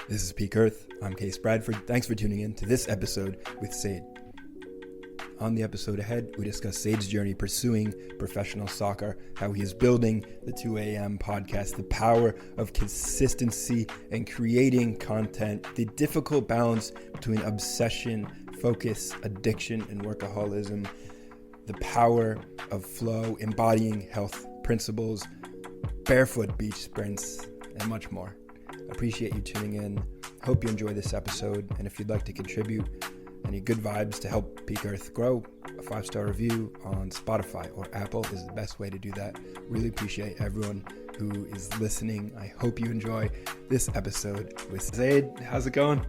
This is Peak Earth. I'm Case Bradford. Thanks for tuning in to this episode with Zaid. On the episode ahead, we discuss Zaid's journey pursuing professional soccer, how he is building the 2 a.m. podcast, the power of consistency and creating content, the difficult balance between obsession, focus, addiction, and workaholism, the power of flow, embodying health principles, barefoot beach sprints, and much more. Appreciate you tuning in. Hope you enjoy this episode. And if you'd like to contribute any good vibes to help Peak Earth grow, a 5-star review on Spotify or Apple is the best way to do that. Really appreciate everyone who is listening. I hope you enjoy this episode with Zaid. How's it going?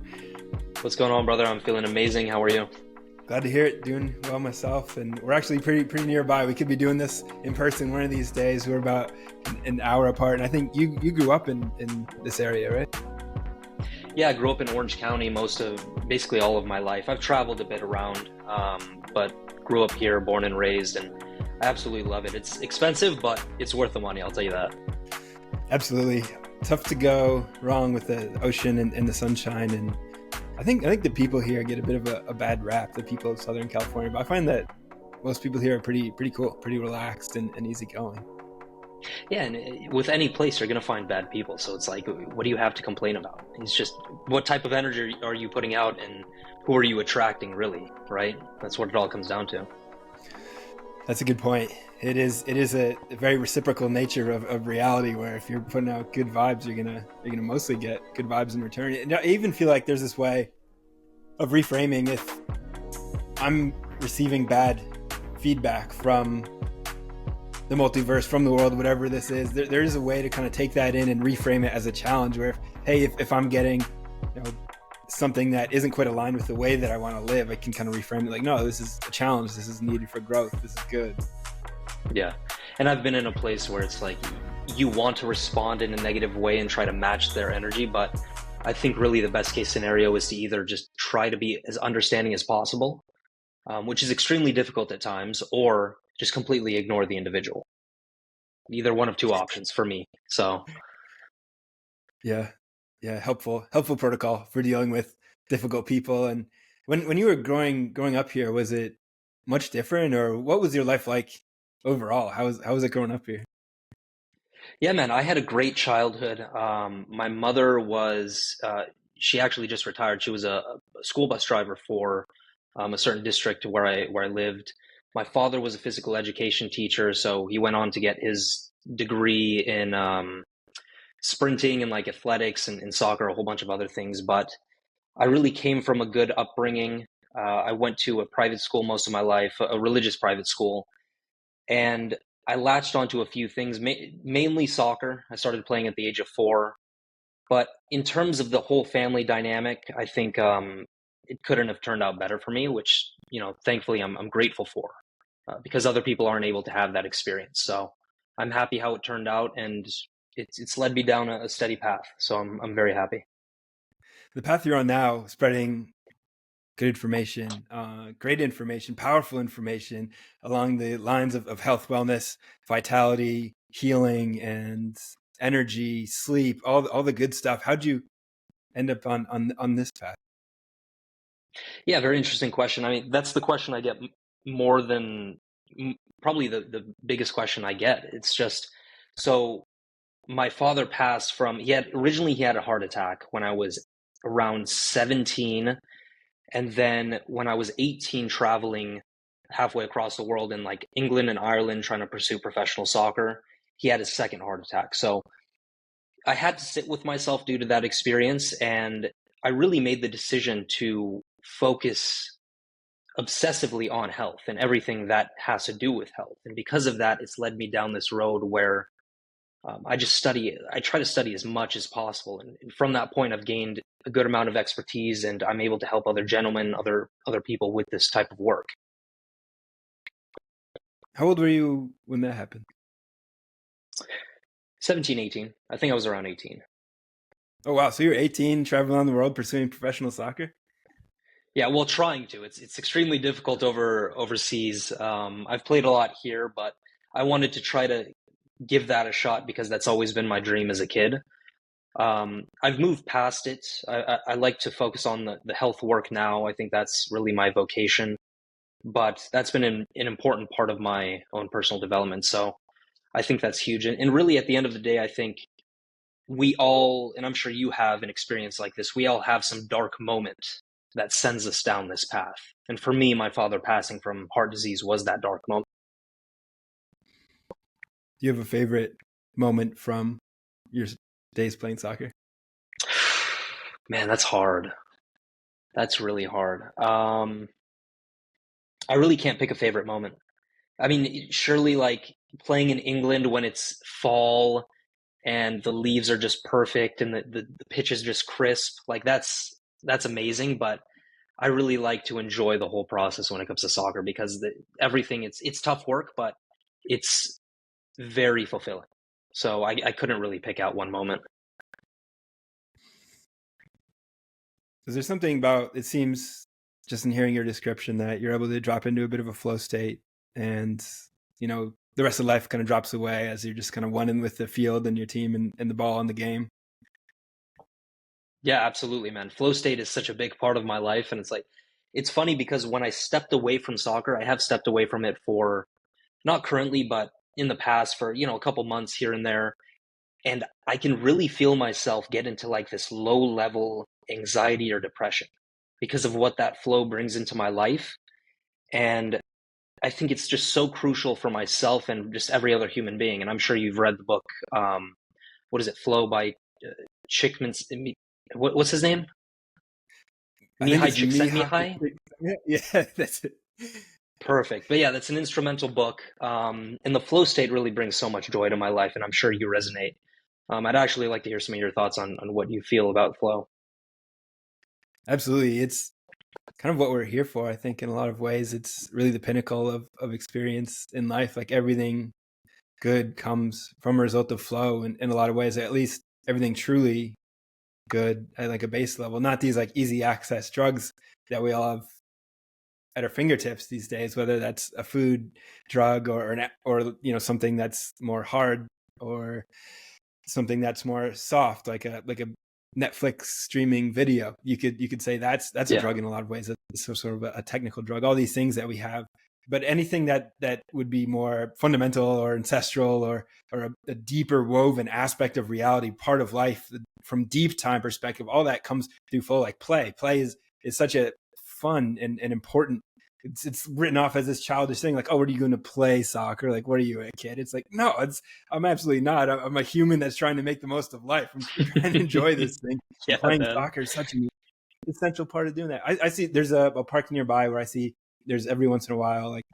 What's going on, brother? I'm feeling amazing. How are you? Glad to hear it. Doing well myself, and we're actually pretty nearby. We could be doing this in person one of these days. We're about an hour apart, and I think you grew up in this area, right? Yeah, I grew up in Orange County basically all of my life. I've traveled a bit around, but grew up here, born and raised, and I absolutely love it. It's expensive, but it's worth the money, I'll tell you that. Absolutely. Tough to go wrong with the ocean and the sunshine, and I think the people here get a bit of a bad rap, the people of Southern California, but I find that most people here are pretty cool, pretty relaxed and easygoing. Yeah, and with any place, you're going to find bad people. So it's like, what do you have to complain about? It's just, what type of energy are you putting out and who are you attracting, really, right? That's what it all comes down to. That's a good point. It is a very reciprocal nature of reality, where if you're putting out good vibes, you're gonna mostly get good vibes in return. And I even feel like there's this way of reframing. If I'm receiving bad feedback from the multiverse, from the world, whatever this is, there is a way to kind of take that in and reframe it as a challenge, where if I'm getting something that isn't quite aligned with the way that I want to live, I can kind of reframe it like, no, this is a challenge, this is needed for growth, this is good. Yeah, and I've been in a place where it's like you want to respond in a negative way and try to match their energy, but I think really the best case scenario is to either just try to be as understanding as possible, which is extremely difficult at times, or just completely ignore the individual. Either one of two options for me. So yeah, helpful protocol for dealing with difficult people. And when you were growing up here, was it much different, or what was your life like overall? How was it growing up here? yeah, man, I had a great childhood. My mother she actually just retired. She was a school bus driver for a certain district where I lived. My father was a physical education teacher, so he went on to get his degree in sprinting and like athletics and soccer, a whole bunch of other things. But I really came from a good upbringing. I went to a private school most of my life, a religious private school, and I latched onto a few things, mainly soccer. I started playing at the age of 4. But in terms of the whole family dynamic, I think it couldn't have turned out better for me, which, thankfully I'm grateful for, because other people aren't able to have that experience. So I'm happy how it turned out, and it's led me down a steady path. So I'm very happy. The path you're on now, spreading good information, great information, powerful information along the lines of health, wellness, vitality, healing, and energy, sleep, all the good stuff. How'd you end up on this path? Yeah, very interesting question. I mean, that's the question I get more than probably the biggest question I get. It's just, so my father passed originally he had a heart attack when I was around 17. And then when I was 18, traveling halfway across the world in like England and Ireland, trying to pursue professional soccer, he had his second heart attack. So I had to sit with myself due to that experience. And I really made the decision to focus obsessively on health and everything that has to do with health. And because of that, it's led me down this road where I try to study as much as possible. And from that point, I've gained a good amount of expertise, and I'm able to help other gentlemen, other people with this type of work. How old were you when that happened? 17, 18. I think I was around 18. Oh, wow. So you were 18, traveling around the world, pursuing professional soccer? Yeah, well, trying to. It's extremely difficult overseas. I've played a lot here, but I wanted to try to give that a shot because that's always been my dream as a kid. I've moved past it. I like to focus on the health work now. I think that's really my vocation, but that's been an important part of my own personal development. So I think that's huge. And really, at the end of the day, I think we all, and I'm sure you have an experience like this, we all have some dark moment that sends us down this path. And for me, my father passing from heart disease was that dark moment. Do you have a favorite moment from your days playing soccer? Man, that's hard. That's really hard. I really can't pick a favorite moment. I mean, surely like playing in England when it's fall and the leaves are just perfect and the pitch is just crisp, like that's amazing. But I really like to enjoy the whole process when it comes to soccer because everything it's tough work, but it's very fulfilling. So I couldn't really pick out one moment. Is there something about it seems just in hearing your description that you're able to drop into a bit of a flow state and the rest of life kind of drops away as you're just kind of one in with the field and your team and the ball and the game? Yeah, absolutely, man. Flow state is such a big part of my life, and it's funny because when I stepped away from soccer, I have stepped away from it for not currently, but in the past for a couple months here and there. And I can really feel myself get into like this low level anxiety or depression because of what that flow brings into my life. And I think it's just so crucial for myself and just every other human being. And I'm sure you've read the book, what is it, Flow by Chickman. What's his name? I think Mihai it's Mihai. Csikszentmihalyi? Yeah, that's it. Perfect. But yeah, that's an instrumental book. And the flow state really brings so much joy to my life, and I'm sure you resonate. I'd actually like to hear some of your thoughts on what you feel about flow. Absolutely. It's kind of what we're here for. I think in a lot of ways, it's really the pinnacle of experience in life. Like everything good comes from a result of flow in a lot of ways, at least everything truly good at like a base level, not these like easy access drugs that we all have at our fingertips these days, whether that's a food drug or something that's more hard or something that's more soft, like a Netflix streaming video. You could say that's a Yeah. drug in a lot of ways. It's sort of a technical drug. All these things that we have, but anything that would be more fundamental or ancestral or a deeper woven aspect of reality, part of life from deep time perspective, all that comes through flow. Like play is such a fun and important. It's written off as this childish thing, like, oh, what are you going to play soccer? Like, what are you, a kid? It's like, no, I'm absolutely not. I'm a human that's trying to make the most of life. I'm trying to enjoy this thing. And Yeah, playing man. soccer is such an essential part of doing that. I see there's a park nearby where I see there's every once in a while, like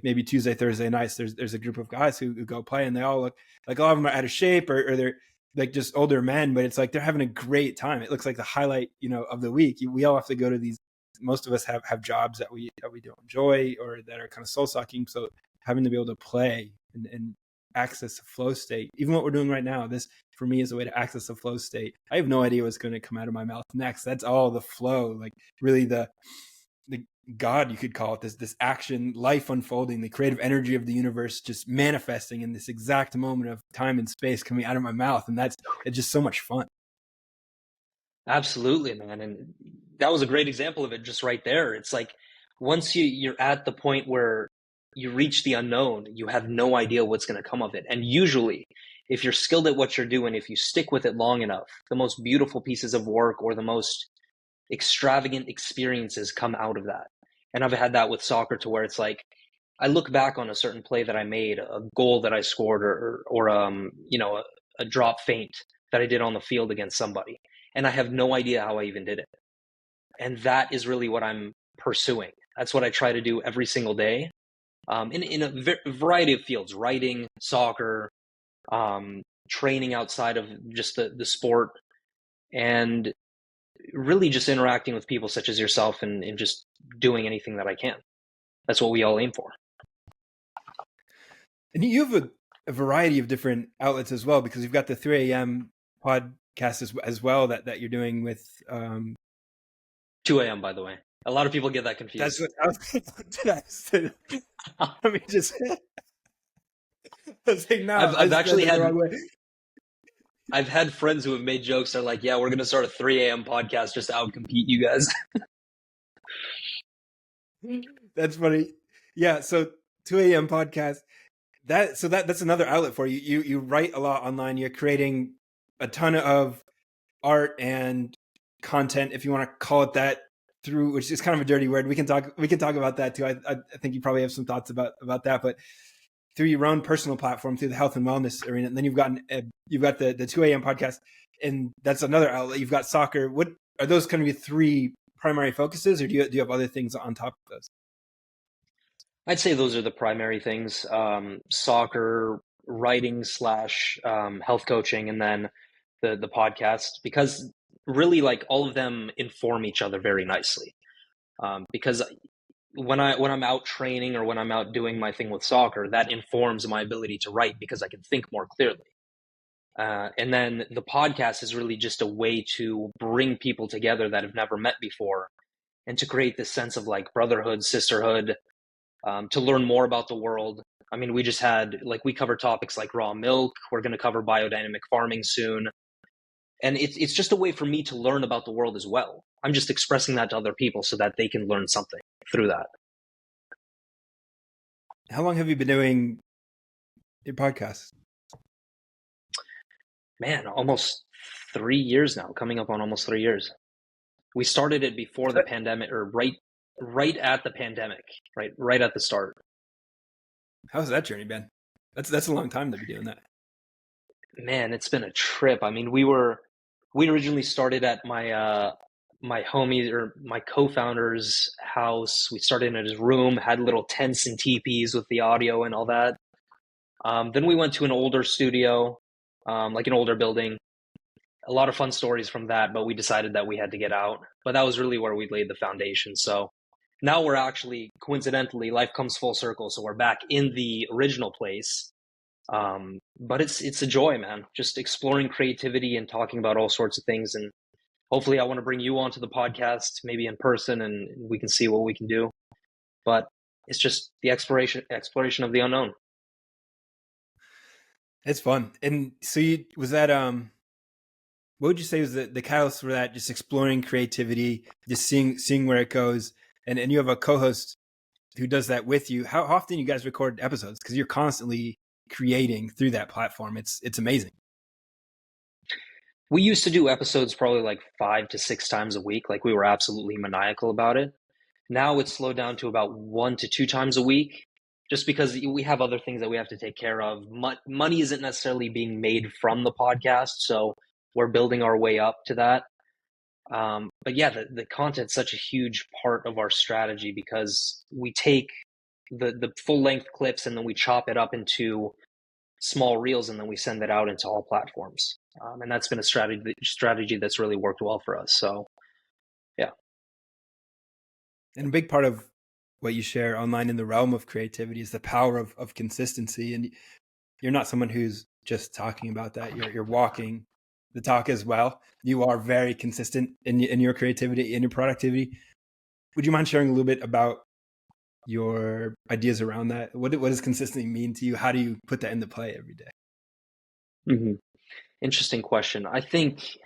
maybe Tuesday, Thursday nights, there's a group of guys who go play, and they all look like a lot of them are out of shape or they're like just older men, but it's like they're having a great time. It looks like the highlight, of the week. We all have to go to these. Most of us have jobs that we don't enjoy or that are kind of soul sucking. So having to be able to play and access a flow state, even what we're doing right now, this for me is a way to access a flow state. I have no idea what's going to come out of my mouth next. That's all the flow, like really the God, you could call it, this action, life unfolding, the creative energy of the universe just manifesting in this exact moment of time and space coming out of my mouth. And it's just so much fun. Absolutely, man. And that was a great example of it just right there. It's like once you're at the point where you reach the unknown, you have no idea what's going to come of it. And usually, if you're skilled at what you're doing, if you stick with it long enough, the most beautiful pieces of work or the most extravagant experiences come out of that. And I've had that with soccer to where it's like I look back on a certain play that I made, a goal that I scored, or a drop feint that I did on the field against somebody, and I have no idea how I even did it. And that is really what I'm pursuing. That's what I try to do every single day, in a variety of fields: writing, soccer, training outside of just the sport, and really just interacting with people such as yourself and just doing anything that I can. That's what we all aim for. And you have a variety of different outlets as well, because you've got the 3 a.m. podcast as well that you're doing with 2 a.m., by the way. A lot of people get that confused. That's what I was. Let me just. I was like, no, I've actually had. I've had friends who have made jokes. They're like, "Yeah, we're gonna start a 3 a.m. podcast just to outcompete you guys." That's funny. Yeah. So 2 a.m. podcast. That's another outlet for you. You write a lot online. You're creating a ton of art and content, if you want to call it that, through, which is kind of a dirty word. We can talk about that too. I think you probably have some thoughts about that, but through your own personal platform, through the health and wellness arena, and then you've got the 2 a.m. podcast, and that's another outlet. You've got soccer. What are those kind of your three primary focuses, or do you have other things on top of those? I'd say those are the primary things: soccer, writing slash health coaching, and then the podcast. Because really, like all of them inform each other very nicely. Because when I'm out training or when I'm out doing my thing with soccer, that informs my ability to write because I can think more clearly. And then the podcast is really just a way to bring people together that have never met before and to create this sense of like brotherhood, sisterhood, to learn more about the world. I mean, we just had, like, we cover topics like raw milk. We're going to cover biodynamic farming soon. And it's just a way for me to learn about the world as well. I'm just expressing that to other people so that they can learn something through that. How long have you been doing your podcast? Man, almost 3 years now, coming up on almost 3 years. We started it before the pandemic, or right at the pandemic, right at the start. How's that journey been? That's a long time to be doing that. Man, it's been a trip. I mean, we originally started at my homie, or my co-founder's house. We started in his room, had little tents and teepees with the audio and all that. Then we went to an older studio, like an older building. A lot of fun stories from that, but we decided that we had to get out. But that was really where we laid the foundation. So now we're actually, coincidentally, life comes full circle. So we're back in the original place. But it's a joy, man. Just exploring creativity and talking about all sorts of things. And hopefully I want to bring you onto the podcast, maybe in person, and we can see what we can do. But it's just the exploration of the unknown. It's fun. And so was that what would you say was the catalyst for that? Just exploring creativity, just seeing where it goes. And you have a co-host who does that with you. How often you guys record episodes? Because you're constantly creating through that platform. It's amazing. We used to do episodes probably like 5 to 6 times a week. Like, we were absolutely maniacal about it. Now it's slowed down to about 1 to 2 times a week, just because we have other things that we have to take care of. Money isn't necessarily being made from the podcast, so we're building our way up to that. But yeah, the content's such a huge part of our strategy, because we take the full length clips and then we chop it up into small reels, and then we send it out into all platforms. And that's been a strategy that's really worked well for us. So yeah. And a big part of what you share online in the realm of creativity is the power of consistency. And you're not someone who's just talking about that. You're walking the talk as well. You are very consistent in your creativity, in your productivity. Would you mind sharing a little bit about your ideas around that? What does consistency mean to you? How do you put that into play every day? Mm-hmm. Interesting question. I think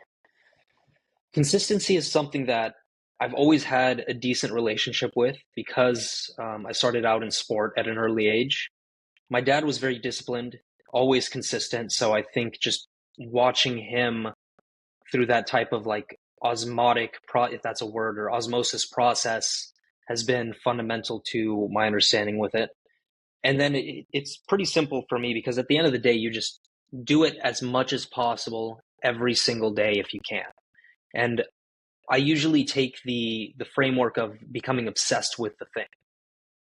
consistency is something that I've always had a decent relationship with, because I started out in sport at an early age. My dad was very disciplined, always consistent. So I think just watching him through that type of like if that's a word, or osmosis process, has been fundamental to my understanding with it. And then it's pretty simple for me, because at the end of the day, you just do it as much as possible every single day if you can. And I usually take the framework of becoming obsessed with the thing.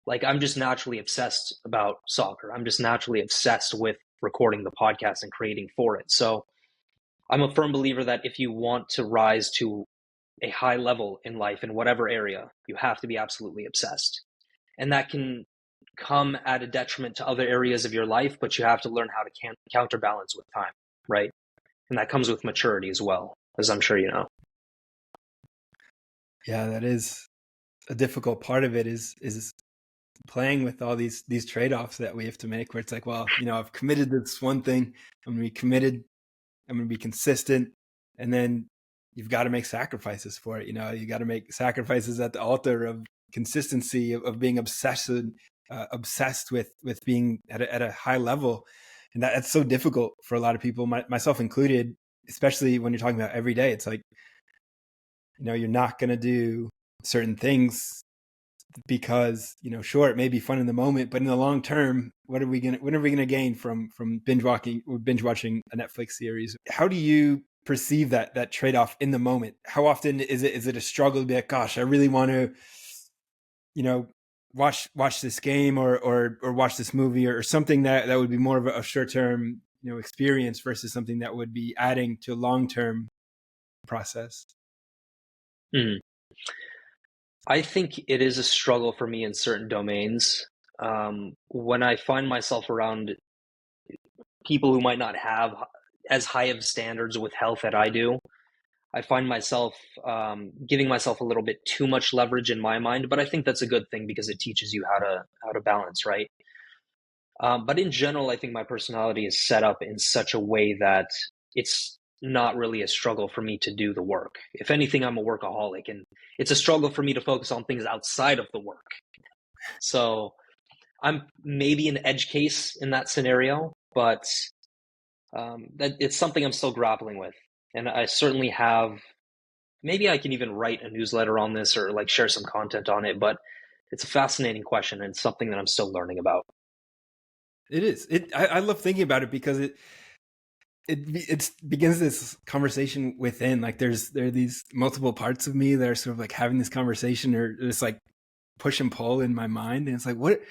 Like, I'm just naturally obsessed about soccer. I'm just naturally obsessed with recording the podcast and creating for it. So I'm a firm believer that if you want to rise to a high level in life, in whatever area, you have to be absolutely obsessed. And that can come at a detriment to other areas of your life, but you have to learn how to counterbalance with time, right? And that comes with maturity as well, as I'm sure you know. Yeah, that is a difficult part of it, is playing with all these trade-offs that we have to make, where it's like, well, I've committed to this one thing. I'm going to be committed I'm going to be consistent. And then you've got to make sacrifices for it. You know, you got to make sacrifices at the altar of consistency, of being obsessed with being at a high level. And that's so difficult for a lot of people, myself included, especially when you're talking about every day. It's like, you know, you're not going to do certain things because, you know, sure, it may be fun in the moment, but in the long term, what are we gonna gain from binge watching a Netflix series? How do you perceive that trade-off in the moment? How often is it a struggle to be like, gosh, I really want to, you know, watch this game or watch this movie or something that would be more of a short-term, you know, experience versus something that would be adding to a long-term process? Mm. I think it is a struggle for me in certain domains. When I find myself around people who might not have as high of standards with health that I do, I find myself giving myself a little bit too much leverage in my mind. But I think that's a good thing because it teaches you how to balance, right? But in general, I think my personality is set up in such a way that it's not really a struggle for me to do the work. If anything, I'm a workaholic, and it's a struggle for me to focus on things outside of the work. So I'm maybe an edge case in that scenario, but that it's something I'm still grappling with. And I certainly have, maybe I can even write a newsletter on this or like share some content on it, but it's a fascinating question and something that I'm still learning about. It is. I love thinking about it because it begins this conversation within. Like there are these multiple parts of me that are sort of like having this conversation or just like push and pull in my mind, and it's like what it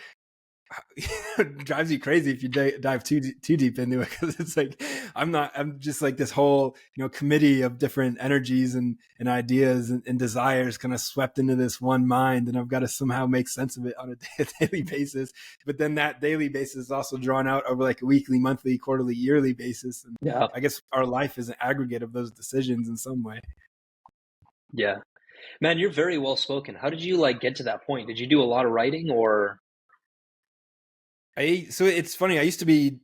drives you crazy if you dive too deep into it, because it's like I'm just like this whole, you know, committee of different energies and ideas and desires kind of swept into this one mind, and I've got to somehow make sense of it on a daily basis. But then that daily basis is also drawn out over like a weekly, monthly, quarterly, yearly basis, and Yeah. I guess our life is an aggregate of those decisions in some way. Yeah. Man, you're very well spoken. How did you like get to that point? Did you do a lot of writing or? So it's funny, I used to be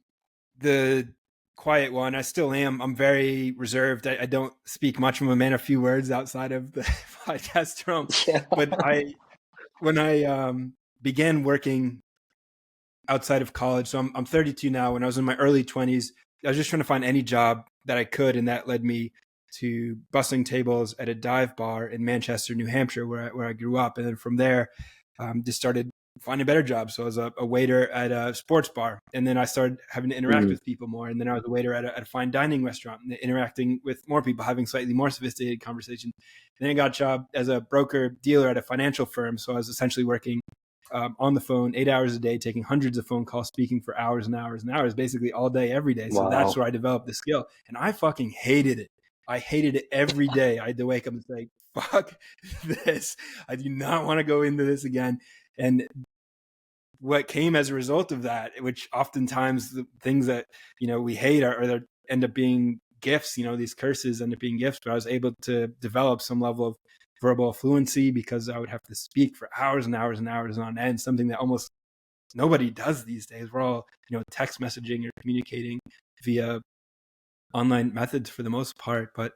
the quiet one. I still am. I'm very reserved. I don't speak much. I'm a man of few words outside of the podcast realm. Yeah. But when I began working outside of college, so I'm 32 now. When I was in my early 20s, I was just trying to find any job that I could, and that led me to bussing tables at a dive bar in Manchester, New Hampshire, where I grew up. And then from there, just started finding better jobs. So I was a waiter at a sports bar, and then I started having to interact Mm, with people more. And then I was a waiter at a fine dining restaurant, and interacting with more people, having slightly more sophisticated conversation. And then I got a job as a broker dealer at a financial firm. So I was essentially working on the phone 8 hours a day, taking hundreds of phone calls, speaking for hours and hours and hours, basically all day, every day. So that's wow. where I developed the skill. And I fucking hated it. I hated it every day. I had to wake up and say, fuck this. I do not want to go into this again. And what came as a result of that, which oftentimes the things that, you know, we hate are that end up being gifts, you know, these curses end up being gifts. But I was able to develop some level of verbal fluency because I would have to speak for hours and hours and hours on end, something that almost nobody does these days. We're all, you know, text messaging or communicating via online methods for the most part. But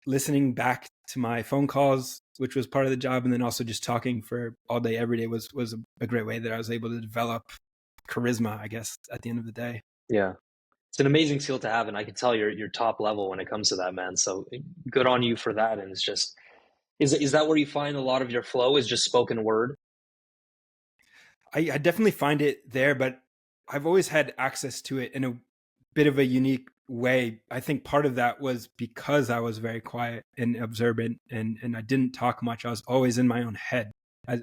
listening back to my phone calls, which was part of the job, and then also just talking for all day, every day was a great way that I was able to develop charisma, I guess, at the end of the day. Yeah. It's an amazing skill to have, and I can tell you're top level when it comes to that, man. So good on you for that. And it's just, is that where you find a lot of your flow is just spoken word? I definitely find it there, but I've always had access to it in a bit of a unique way. I think part of that was because I was very quiet and observant, and I didn't talk much. I was always in my own head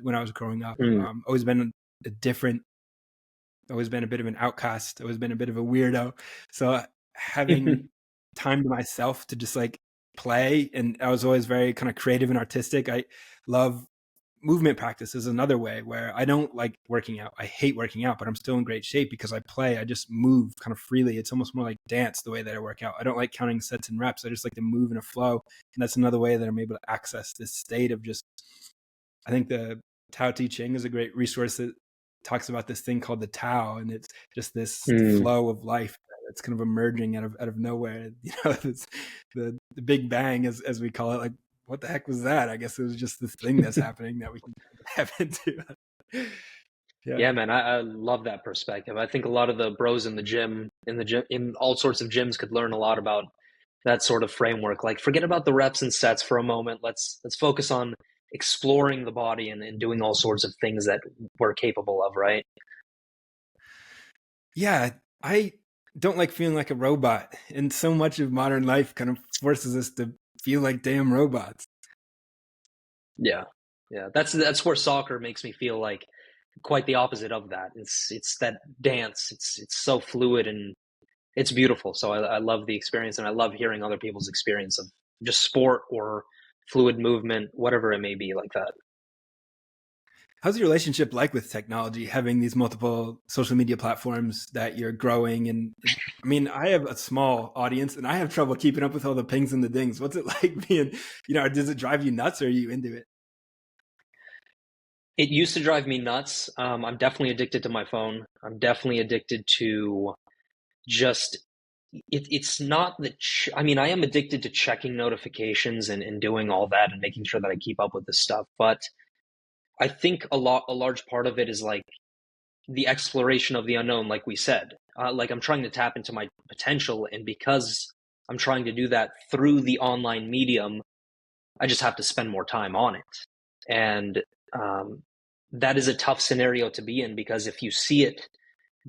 when I was growing up. Mm. Always been a different, always been a bit of an outcast, always been a bit of a weirdo. So having time to myself to just like play, and I was always very kind of creative and artistic. I love movement practice is another way where I don't like working out. I hate working out, but I'm still in great shape because I play. I just move kind of freely. It's almost more like dance the way that I work out. I don't like counting sets and reps. I just like to move in a flow. And that's another way that I'm able to access this state of just, I think the Tao Te Ching is a great resource that talks about this thing called the Tao. And it's just this Mm. flow of life It's kind of emerging out of nowhere. It's the Big Bang, as we call it. Like, what the heck was that? I guess it was just this thing that's happening that we can tap into. Yeah. Yeah, man, I love that perspective. I think a lot of the bros in the gym, in all sorts of gyms could learn a lot about that sort of framework. Like, forget about the reps and sets for a moment. Let's focus on exploring the body and doing all sorts of things that we're capable of, right? Yeah, I don't like feeling like a robot, and so much of modern life kind of forces us to feel like damn robots. Yeah. Yeah. That's where soccer makes me feel like quite the opposite of that. It's that dance. It's so fluid and it's beautiful. So I love the experience, and I love hearing other people's experience of just sport or fluid movement, whatever it may be like that. How's your relationship like with technology, having these multiple social media platforms that you're growing? And I mean, I have a small audience and I have trouble keeping up with all the pings and the dings. What's it like being, does it drive you nuts, or are you into it? It used to drive me nuts. I'm definitely addicted to my phone. I'm definitely addicted to just it's not that I mean, I am addicted to checking notifications and doing all that and making sure that I keep up with this stuff. But I think a large part of it is like the exploration of the unknown, like we said. Like, I'm trying to tap into my potential, and because I'm trying to do that through the online medium, I just have to spend more time on it. And um, that is a tough scenario to be in, because if you see it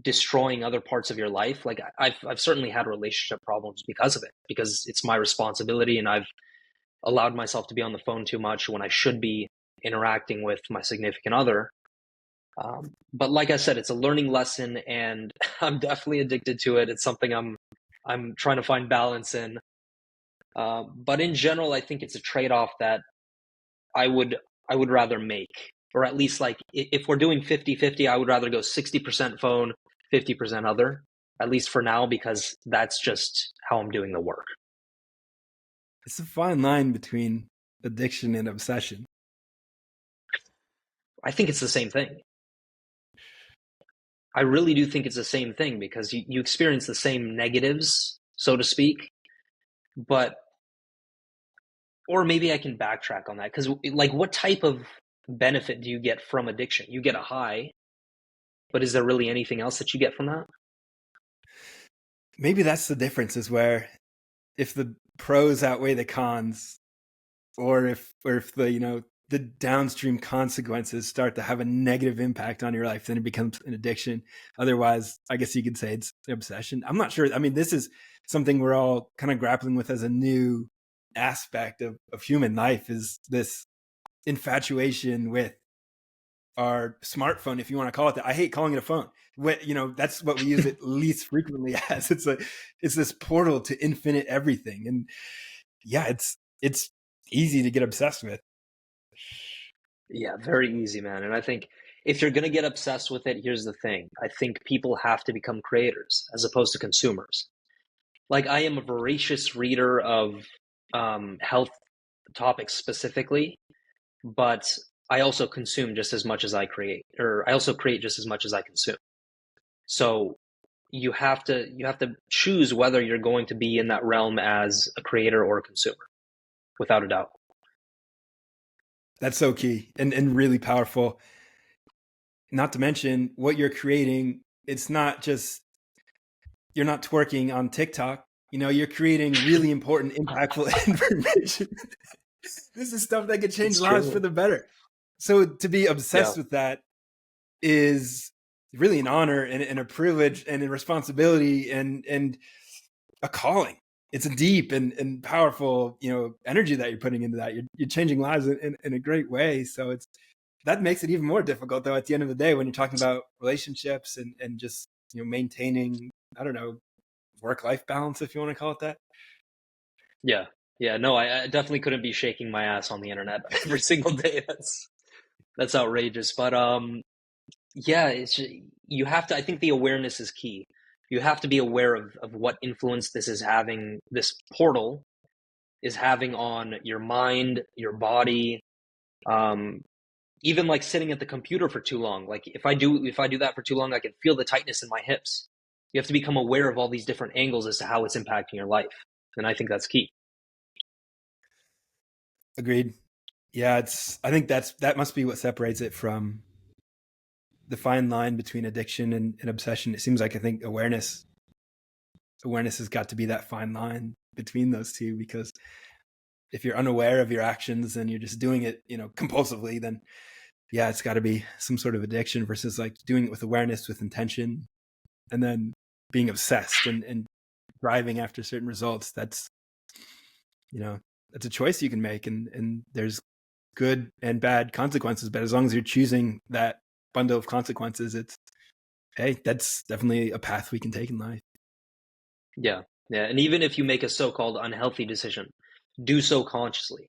destroying other parts of your life, like I've certainly had relationship problems because of it, because it's my responsibility, and I've allowed myself to be on the phone too much when I should be interacting with my significant other. But like I said, it's a learning lesson, and I'm definitely addicted to it. It's something I'm trying to find balance in. But in general, I think it's a trade-off that I would I would rather make, or at least, like, if we're doing 50-50, I would rather go 60% phone, 50% other, at least for now, because that's just how I'm doing the work. It's a fine line between addiction and obsession. I think it's the same thing. I really do think it's the same thing, because you experience the same negatives, so to speak, but or maybe I can backtrack on that, because, like, what type of benefit do you get from addiction? You get a high, but is there really anything else that you get from that? Maybe that's the difference, is where if the pros outweigh the cons, or if the downstream consequences start to have a negative impact on your life, then it becomes an addiction. Otherwise, I guess you could say it's an obsession. I'm not sure. I mean, this is something we're all kind of grappling with as a new aspect of human life, is this infatuation with our smartphone, if you want to call it that. I hate calling it a phone. That's what we use it least frequently as. It's this portal to infinite everything. And yeah, it's easy to get obsessed with. Yeah, very easy, man. And I think if you're going to get obsessed with it, here's the thing. I think people have to become creators as opposed to consumers. Like, I am a voracious reader of health topics specifically, but I also consume just as much as I create, or I also create just as much as I consume. So you have to choose whether you're going to be in that realm as a creator or a consumer, without a doubt. That's so key and really powerful. Not to mention what you're creating. It's not just, you're not twerking on TikTok. You're creating really important, impactful information. This is stuff that could change It's lives for true. the better. So to be Yeah. obsessed with that is really an honor and a privilege and a responsibility and a calling. It's a deep and powerful, energy that you're putting into that. You're changing lives in a great way. So that makes it even more difficult, though, at the end of the day, when you're talking about relationships and just, maintaining, I don't know, work-life balance, if you want to call it that. Yeah. Yeah. No, I definitely couldn't be shaking my ass on the internet every single day. That's outrageous. But yeah, you have to, I think the awareness is key. You have to be aware of what influence this portal is having on your mind, your body, um, even like sitting at the computer for too long. Like, if I do that for too long, I can feel the tightness in my hips. You have to become aware of all these different angles as to how it's impacting your life. And I think that's key. Agreed. Yeah, I think that must be what separates it from the fine line between addiction and obsession. It seems like, I think, awareness has got to be that fine line between those two, because if you're unaware of your actions and you're just doing it, compulsively, then yeah, it's got to be some sort of addiction, versus like doing it with awareness, with intention, and then being obsessed and driving after certain results. That's a choice you can make, and there's good and bad consequences, but as long as you're choosing that bundle of consequences, that's definitely a path we can take in life. Yeah. Yeah. And even if you make a so-called unhealthy decision, do so consciously.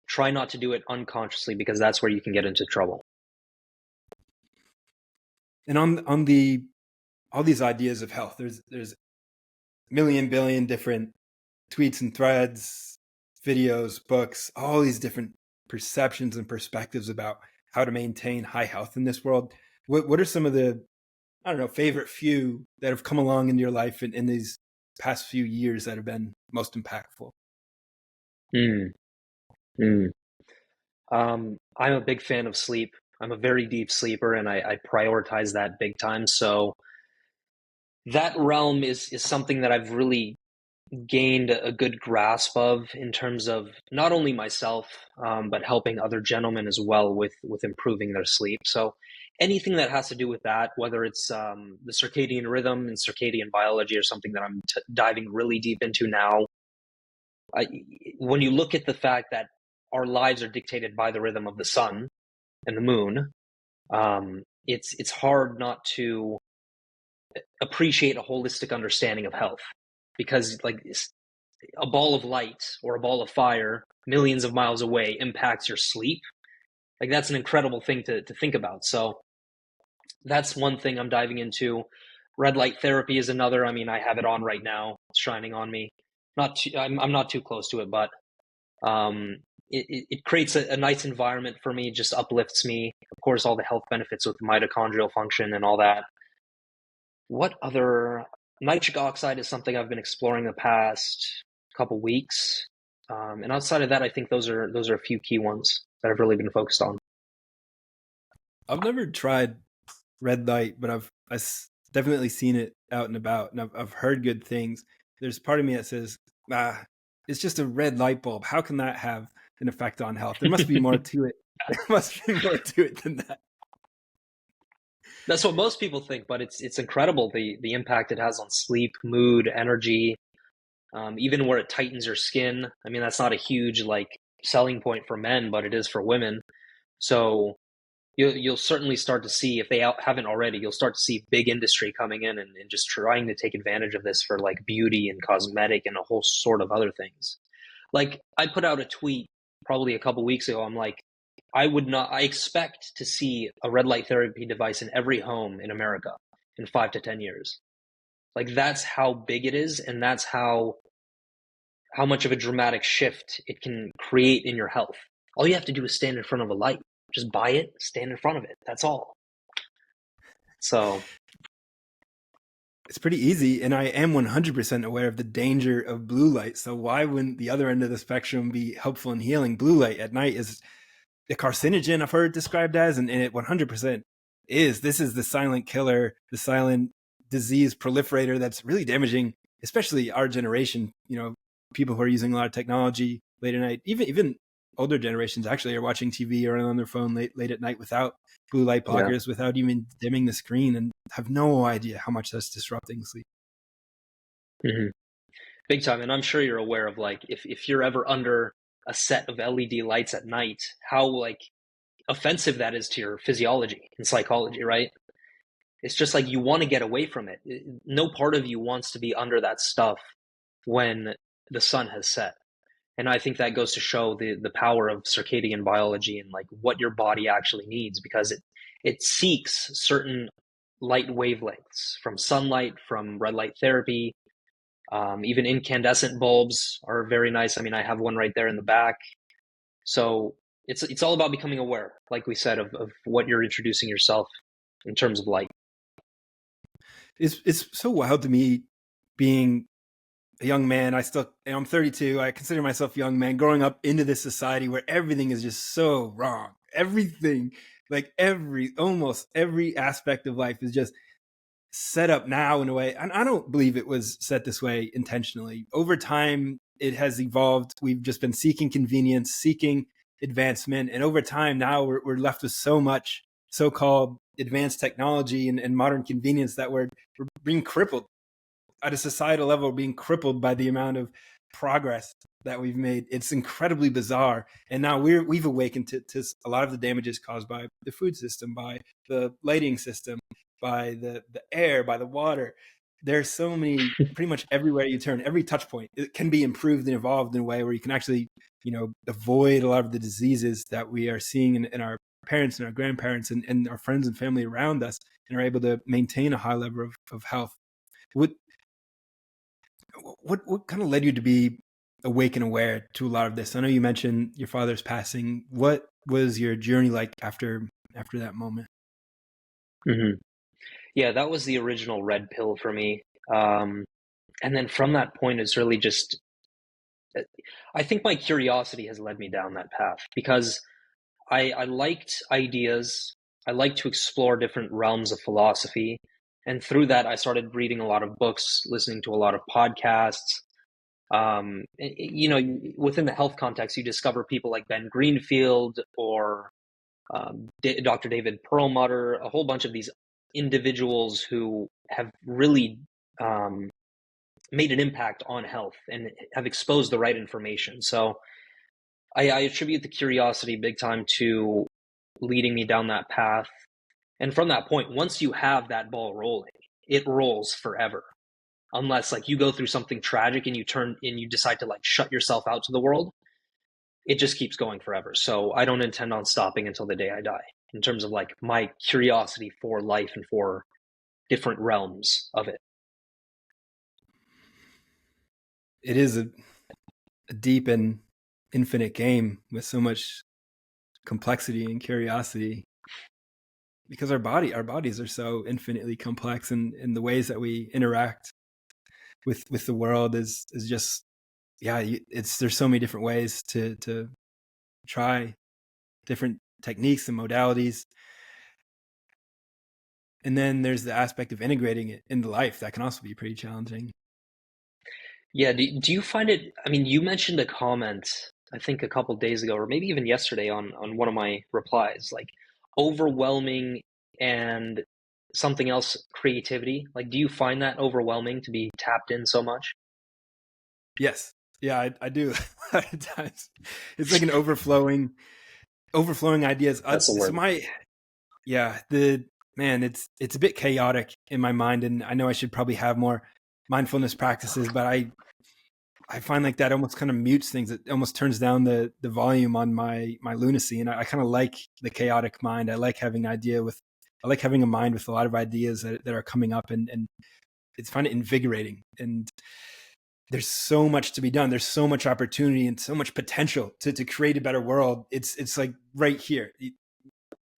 Try not to do it unconsciously, because that's where you can get into trouble. And on all these ideas of health, there's a million billion different tweets and threads, videos, books, all these different perceptions and perspectives about how to maintain high health in this world. What are some of the, I don't know, favorite few that have come along in your life in these past few years that have been most impactful? Mm, mm. I'm a big fan of sleep. I'm a very deep sleeper, and I prioritize that big time. So that realm is something that I've really gained a good grasp of, in terms of not only myself, but helping other gentlemen as well with improving their sleep. So anything that has to do with that, whether it's the circadian rhythm and circadian biology, or something that I'm diving really deep into now. When you look at the fact that our lives are dictated by the rhythm of the sun and the moon, it's hard not to appreciate a holistic understanding of health, because like a ball of light or a ball of fire millions of miles away impacts your sleep. Like, that's an incredible thing to think about. So that's one thing I'm diving into. Red light therapy is another. I mean, I have it on right now. It's shining on me. I'm not too close to it, but um, it creates a nice environment for me, just uplifts me. Of course, all the health benefits with mitochondrial function and all that. What other? Nitric oxide is something I've been exploring the past couple weeks. And outside of that, I think those are a few key ones that I've really been focused on. I've never tried red light, but definitely seen it out and about, and I've heard good things. There's part of me that says, it's just a red light bulb. How can that have an effect on health? There must be more to it. There must be more to it than that. That's what most people think, but it's incredible, the impact it has on sleep, mood, energy, even where it tightens your skin. I mean, that's not a huge like selling point for men, but it is for women. So you'll certainly start to see, if they haven't already, you'll start to see big industry coming in and just trying to take advantage of this for like beauty and cosmetic and a whole sort of other things. Like, I put out a tweet probably a couple weeks ago. I'm like, I expect to see a red light therapy device in every home in America in 5 to 10 years. Like, that's how big it is, and that's how much of a dramatic shift it can create in your health. All you have to do is stand in front of a light. Just buy it, stand in front of it. That's all. So It's pretty easy, and I am 100% aware of the danger of blue light. So why wouldn't the other end of the spectrum be helpful in healing? Blue light at night is a carcinogen, I've heard it described as, and it 100% is. This is the silent killer, the silent disease proliferator that's really damaging, especially our generation. People who are using a lot of technology late at night, even older generations actually are watching TV or on their phone late at night without blue light yeah. blockers, without even dimming the screen, and have no idea how much that's disrupting sleep. Mm-hmm. Big time. And I'm sure you're aware of, like, if you're ever under a set of LED lights at night, how like offensive that is to your physiology and psychology, right? It's just like you want to get away from it. No part of you wants to be under that stuff when the sun has set. And I think that goes to show the power of circadian biology and like what your body actually needs, because it seeks certain light wavelengths from sunlight, from red light therapy. Even incandescent bulbs are very nice. I mean, I have one right there in the back. So it's all about becoming aware, like we said, of what you're introducing yourself in terms of light. It's so wild to me being a young man. I'm 32. I consider myself a young man growing up into this society where everything is just so wrong. Everything, like almost every aspect of life is just set up now in a way. And I don't believe it was set this way intentionally. Over time, it has evolved. We've just been seeking convenience, seeking advancement. And over time, now we're left with so much so-called advanced technology and modern convenience that we're being crippled at a societal level, being crippled by the amount of progress that we've made. It's incredibly bizarre. And now we've awakened to a lot of the damages caused by the food system, by the lighting system, by the air, by the water. There's so many, pretty much everywhere you turn, every touch point, it can be improved and evolved in a way where you can actually, avoid a lot of the diseases that we are seeing in our parents and our grandparents and our friends and family around us, and are able to maintain a high level of health. What what kind of led you to be awake and aware to a lot of this? I know you mentioned your father's passing. What was your journey like after that moment? Hmm. Yeah, that was the original red pill for me. Um, and then from that point, it's really just, uh, I think my curiosity has led me down that path because I liked ideas. I liked to explore different realms of philosophy. And through that, I started reading a lot of books, listening to a lot of podcasts. Within the health context, you discover people like Ben Greenfield or Dr. David Perlmutter, a whole bunch of these individuals who have really um, made an impact on health and have exposed the right information. So I attribute the curiosity big time to leading me down that path. And from that point, once you have that ball rolling, it rolls forever. Unless like you go through something tragic and you decide to like shut yourself out to the world, it just keeps going forever. So I don't intend on stopping until the day I die in terms of like my curiosity for life and for different realms of it. It is a deep and infinite game with so much complexity and curiosity, because our bodies are so infinitely complex, and the ways that we interact with the world is just, yeah, there's so many different ways to try different techniques and modalities. And then there's the aspect of integrating it into life that can also be pretty challenging. Yeah, do you find it? I mean, you mentioned a comment, I think a couple days ago, or maybe even yesterday on one of my replies, like overwhelming and something else, creativity. Like, do you find that overwhelming to be tapped in so much? Yes. Yeah, I do. A lot of times it's like an overflowing ideas. That's the So word. my yeah, the man, it's a bit chaotic in my mind, and I know I should probably have more mindfulness practices, but I find like that almost kind of mutes things. It almost turns down the volume on my lunacy, and I kind of like the chaotic mind. I like having a mind with a lot of ideas that are coming up, and it's find it invigorating. And there's so much to be done. There's so much opportunity and so much potential to create a better world. It's like right here.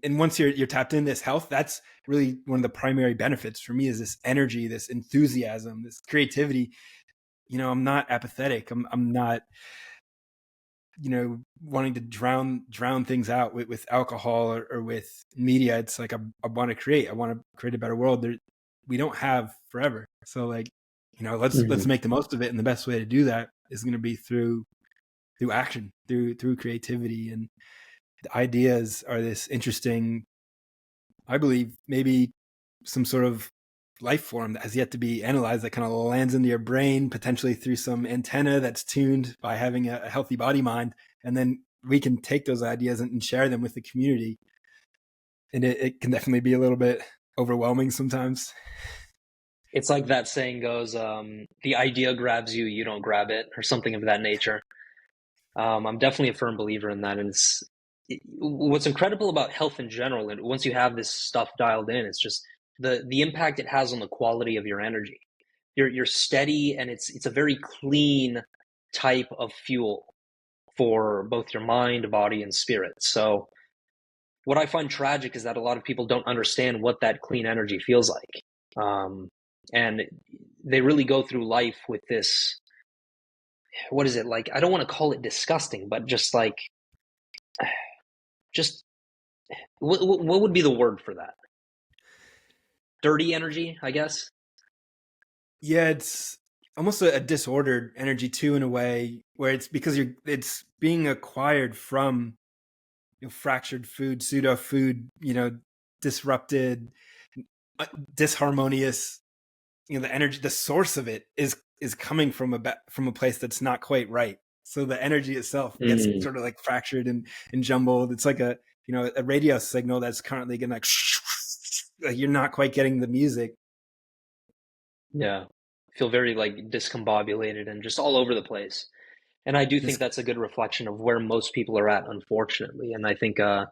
And once you're tapped in this health, that's really one of the primary benefits for me, is this energy, this enthusiasm, this creativity. I'm not apathetic. I'm not, wanting to drown things out with alcohol or with media. It's like I want to create. I want to create a better world. We don't have forever, so like, let's Mhm. make the most of it. And the best way to do that is going to be through action, through creativity. And the ideas are this interesting, I believe, maybe some sort of life form that has yet to be analyzed, that kind of lands into your brain potentially through some antenna that's tuned by having a healthy body mind. And then we can take those ideas and share them with the community. And it can definitely be a little bit overwhelming sometimes. It's like that saying goes, the idea grabs you, you don't grab it, or something of that nature. I'm definitely a firm believer in that. And what's incredible about health in general, and once you have this stuff dialed in, it's just the impact it has on the quality of your energy. You're steady, and it's a very clean type of fuel for both your mind, body, and spirit. So what I find tragic is that a lot of people don't understand what that clean energy feels like. And they really go through life with this, what is it like? I don't want to call it disgusting, but just like, just what would be the word for that? Dirty energy, I guess. Yeah, it's almost a disordered energy too, in a way, where it's because it's being acquired from, fractured food, pseudo food, disrupted, disharmonious. The energy, the source of it is coming from from a place that's not quite right. So the energy itself gets Mm, sort of like fractured and jumbled. It's like a radio signal that's currently getting like you're not quite getting the music. yeah. Feel very like discombobulated and just all over the place. And I do think This that's a good reflection of where most people are at, unfortunately. And I think the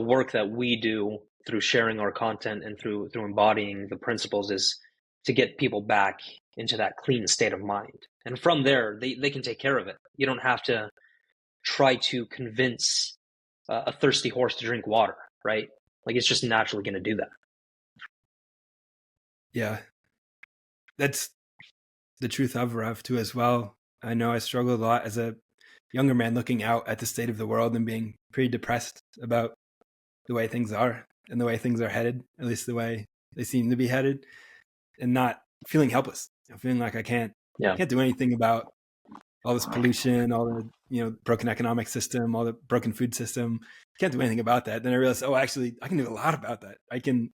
work that we do through sharing our content and through embodying the principles is to get people back into that clean state of mind. And from there, they can take care of it. You don't have to try to convince a thirsty horse to drink water, right? Like it's just naturally going to do that. Yeah, that's the truth I've arrived to as well. I know I struggled a lot as a younger man, looking out at the state of the world and being pretty depressed about the way things are and the way things are headed, at least the way they seem to be headed, and not feeling helpless, feeling like I Yeah. can't do anything about all this pollution, all the broken economic system, all the broken food system. Can't do anything about that. Then I realized, oh, actually, I can do a lot about that. I can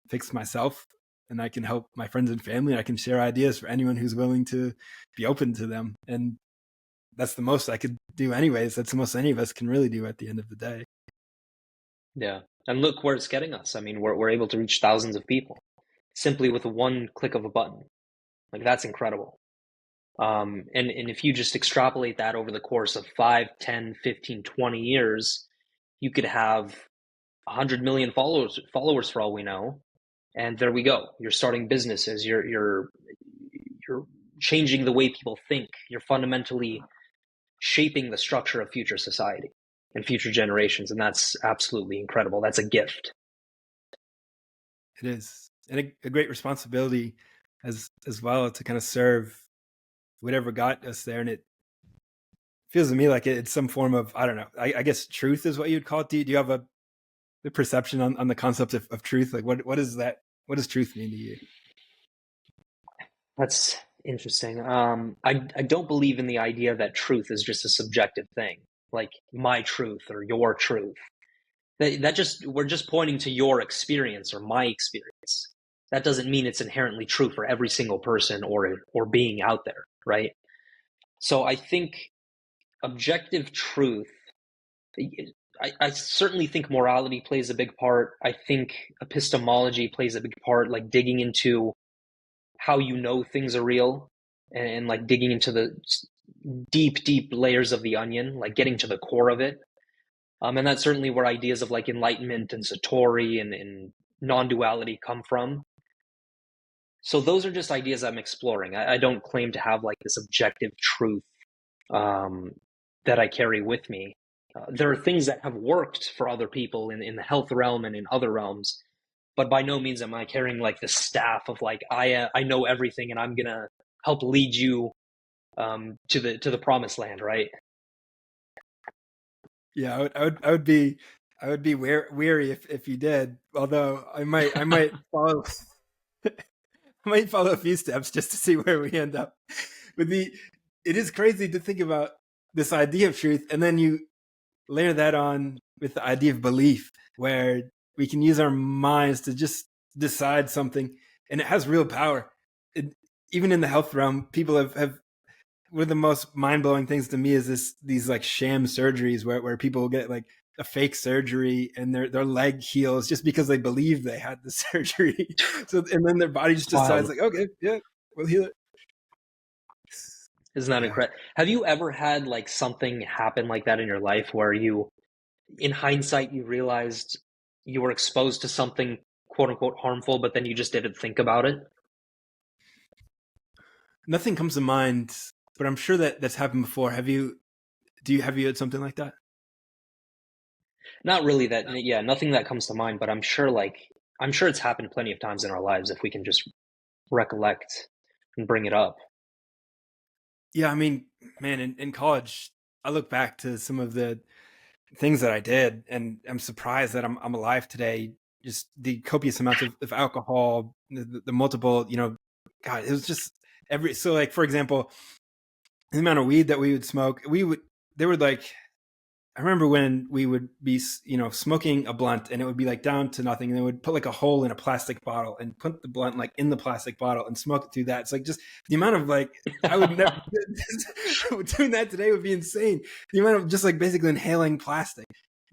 fix myself, and I can help my friends and family. I can share ideas for anyone who's willing to be open to them. And that's the most I could do, anyways. That's the most any of us can really do at the end of the day. Yeah. And look where it's getting us. I mean, we're able to reach thousands of people simply with one click of a button. Like that's incredible. And if you just extrapolate that over the course of 5, 10, 15, 20 years, you could have 100 million followers for all we know. And there we go. You're starting businesses. You're changing the way people think. You're fundamentally shaping the structure of future society and future generations. And that's absolutely incredible. That's a gift. It is, and a great responsibility as well, to kind of serve whatever got us there. And it feels to me like it's some form of, I don't know, I guess truth is what you'd call it. Do you have the perception on the concept of truth? Like what is that? What does truth mean to you? That's interesting. I don't believe in the idea that truth is just a subjective thing, like my truth or your truth. That just we're just pointing to your experience or my experience. That doesn't mean it's inherently true for every single person or being out there, right? So I think objective truth. I certainly think morality plays a big part. I think epistemology plays a big part, like digging into how you know things are real and like digging into the deep layers of the onion, like getting to the core of it. And that's certainly where ideas of like enlightenment and Satori and non-duality come from. So those are just ideas I'm exploring. I don't claim to have like this objective truth um, that I carry with me. There are things that have worked for other people in the health realm and in other realms, but by no means am I carrying like the staff of like I know everything and I'm gonna help lead you to the promised land, right? Yeah, I would be weary if you did. Although I might follow I might follow a few steps just to see where we end up. But it is crazy to think about this idea of truth, and then you layer that on with the idea of belief, where we can use our minds to just decide something, and it has real power. It, even in the health realm, people have one of the most mind blowing things to me is these like sham surgeries where people get like a fake surgery and their leg heals just because they believe they had the surgery. So and then their body just decides Wild. like, okay, yeah, we'll heal it. Isn't that Yeah. incredible? Have you ever had like something happen like that in your life where you, in hindsight, you realized you were exposed to something quote unquote harmful, but then you just didn't think about it? Nothing comes to mind, but I'm sure that that's happened before. Have you had something like that? Not really that, yeah, nothing that comes to mind, but I'm sure it's happened plenty of times in our lives if we can just recollect and bring it up. Yeah, I mean, man, in college, I look back to some of the things that I did, and I'm surprised that I'm alive today. Just the copious amounts of alcohol, the multiple, God, it was just so like, for example, the amount of weed that we would smoke, they would like, I remember when we would be, smoking a blunt and it would be like down to nothing. And they would put like a hole in a plastic bottle and put the blunt like in the plastic bottle and smoke it through that. It's like just the amount of like, I would never, doing that today would be insane. The amount of just like basically inhaling plastic.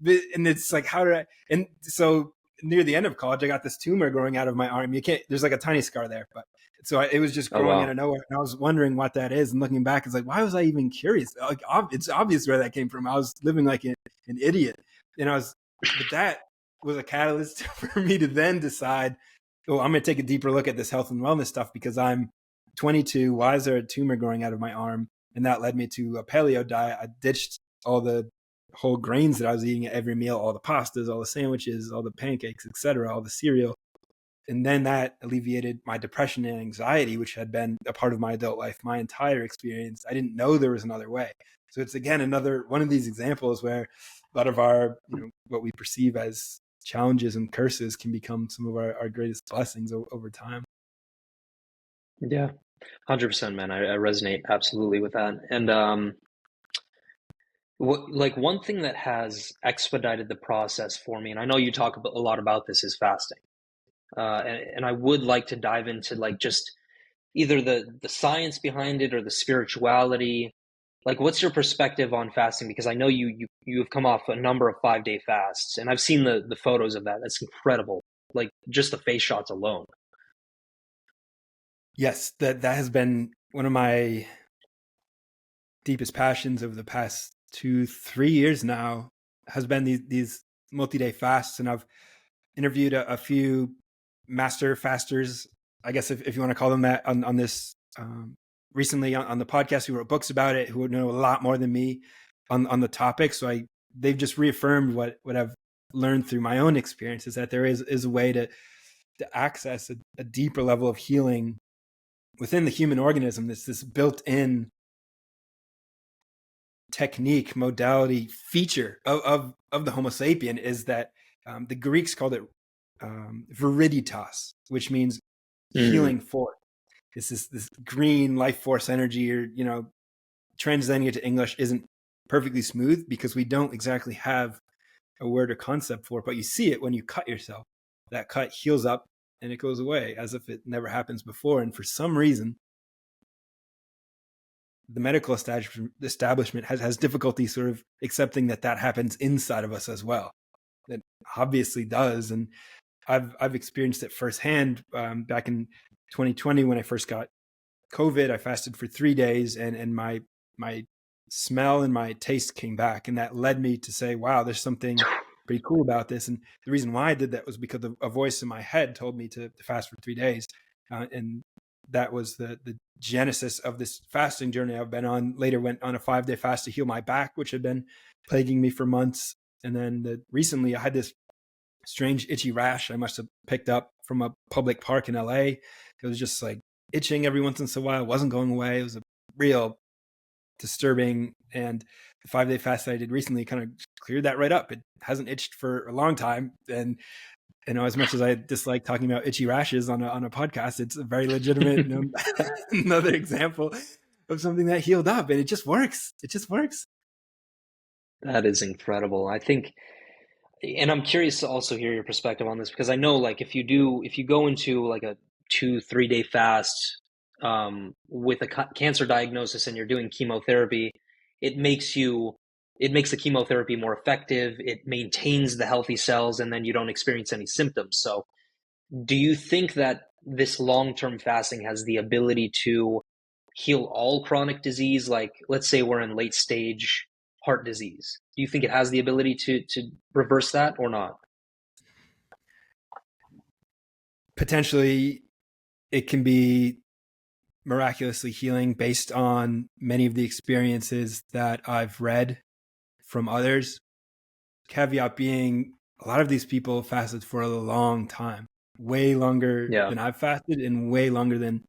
And it's like, how did I, and so near the end of college, I got this tumor growing out of my arm. There's like a tiny scar there, but so it was just Oh growing out wow. of nowhere. And I was wondering what that is. And looking back, it's like, why was I even curious? Like, it's obvious where that came from. I was living like an idiot. But that was a catalyst for me to then decide, oh, I'm going to take a deeper look at this health and wellness stuff because I'm 22. Why is there a tumor growing out of my arm? And that led me to a paleo diet. I ditched all the whole grains that I was eating at every meal, all the pastas, all the sandwiches, all the pancakes, etc., all the cereal. And then that alleviated my depression and anxiety, which had been a part of my adult life, my entire experience. I didn't know there was another way. So it's again another one of these examples where a lot of our, what we perceive as challenges and curses can become some of our greatest blessings over time. Yeah, 100%, man. I resonate absolutely with that. And like one thing that has expedited the process for me, and I know you talk a lot about this, is fasting. And I would like to dive into like just either the science behind it or the spirituality. Like, what's your perspective on fasting? Because I know you have come off a number of 5-day fasts, and I've seen the photos of that. That's incredible. Like just the face shots alone. Yes, that has been one of my deepest passions over the past 2-3 years now, has been these multi-day fasts. And I've interviewed a few master fasters, I guess if you want to call them that, on this recently on the podcast, who wrote books about it, who know a lot more than me on the topic. So they've just reaffirmed what I've learned through my own experience, is that there is a way to access a deeper level of healing within the human organism. This built-in technique, modality, feature of the Homo sapien, is that the Greeks called it viriditas, which means Mm. healing force. It's this green life force energy, or translating it to English isn't perfectly smooth because we don't exactly have a word or concept for it, but you see it when you cut yourself. That cut heals up and it goes away as if it never happens before. And for some reason, the medical establishment has difficulty sort of accepting that happens inside of us as well. That obviously does. And I've experienced it firsthand. Back in 2020, when I first got COVID, I fasted for 3 days, and my smell and my taste came back, and that led me to say, "Wow, there's something pretty cool about this." And the reason why I did that was because a voice in my head told me to fast for 3 days, and that was the genesis of this fasting journey I've been on. Later, went on a 5-day fast to heal my back, which had been plaguing me for months, and then recently I had this strange itchy rash I must have picked up from a public park in LA. It was just like itching every once in a while. It wasn't going away. It was a real disturbing. And the 5-day fast that I did recently kind of cleared that right up. It hasn't itched for a long time. And as much as I dislike talking about itchy rashes on a podcast, it's a very legitimate another example of something that healed up, and it just works. It just works. That is incredible. I think, and I'm curious to also hear your perspective on this because I know, like, if you go into like a 2-3 day fast with a cancer diagnosis and you're doing chemotherapy, it makes you, it makes the chemotherapy more effective. It maintains the healthy cells, and then you don't experience any symptoms. So, do you think that this long-term fasting has the ability to heal all chronic disease? Like, let's say we're in late stage heart disease. Do you think it has the ability to reverse that or not? Potentially, it can be miraculously healing based on many of the experiences that I've read from others. Caveat being, a lot of these people fasted for a long time. way longer Yeah. than I've fasted and way longer than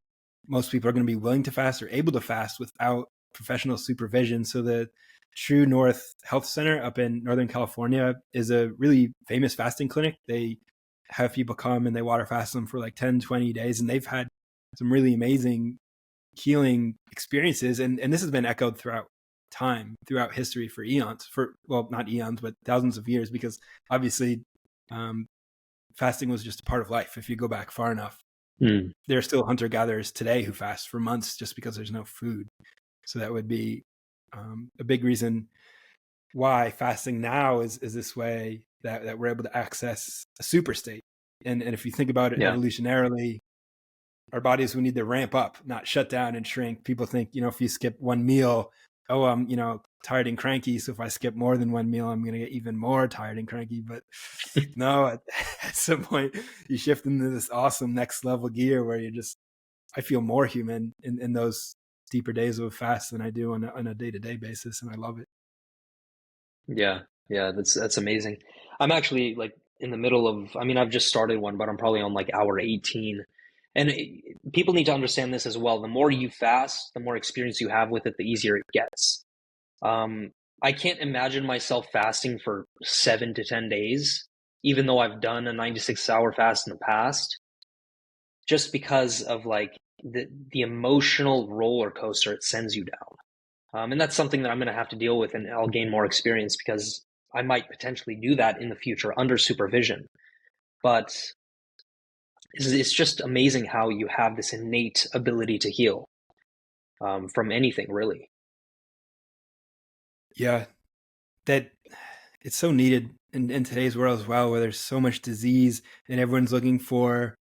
most people are going to be willing to fast or able to fast without professional supervision. So the True North Health Center up in Northern California is a really famous fasting clinic. They have people come and they water fast them for like 10, 20 days. And they've had some really amazing healing experiences. And this has been echoed throughout time, throughout history for eons, for, well, not eons, but thousands of years, because obviously um, fasting was just a part of life. If you go back far enough, Mm. there are still hunter gatherers today who fast for months just because there's no food. So that would be a big reason why fasting now is this way that we're able to access a super state. And if you think about it Yeah. evolutionarily, our bodies we need to ramp up, not shut down and shrink. People think, if you skip one meal, oh, I'm, tired and cranky. So if I skip more than one meal, I'm going to get even more tired and cranky. But no, at some point you shift into this awesome next level gear where I feel more human in those deeper days of a fast than I do on a day-to-day basis. And I love it. Yeah. Yeah. That's amazing. I'm actually like in the middle of, I mean, I've just started one, but I'm probably on like hour 18. And people need to understand this as well. The more you fast, the more experience you have with it, the easier it gets. Um, I can't imagine myself fasting for 7 to 10 days, even though I've done a 96-hour fast in the past, just because of like the emotional roller coaster it sends you down. And that's something that I'm going to have to deal with, and I'll gain more experience because I might potentially do that in the future under supervision. But it's just amazing how you have this innate ability to heal from anything, really. Yeah, that it's so needed in today's world as well, where there's so much disease and everyone's looking for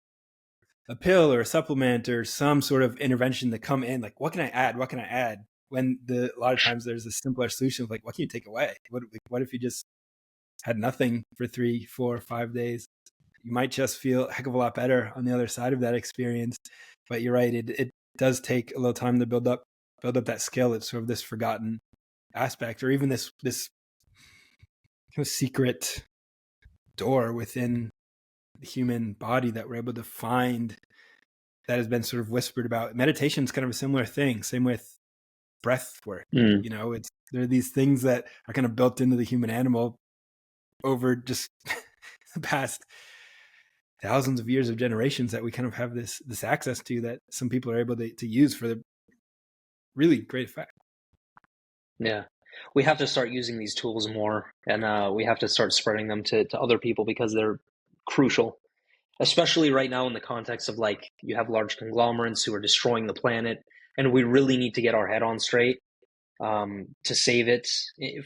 a pill or a supplement or some sort of intervention to come in. Like, what can I add? What can I add? When a lot of times there's a simpler solution of like, what can you take away? What if you just had nothing for 3, 4, 5 days? You might just feel a heck of a lot better on the other side of that experience. But you're right, it does take a little time to build up that skill. It's sort of this forgotten aspect, or even this kind of secret door within the human body that we're able to find, that has been sort of whispered about. Meditation is kind of a similar thing. Same with breath work. Mm. There are these things that are kind of built into the human animal over just the past thousands of years of generations, that we kind of have this access to, that some people are able to use for the really great effect. Yeah. We have to start using these tools more, and we have to start spreading them to other people because they're crucial, especially right now in the context of like you have large conglomerates who are destroying the planet, and we really need to get our head on straight to save it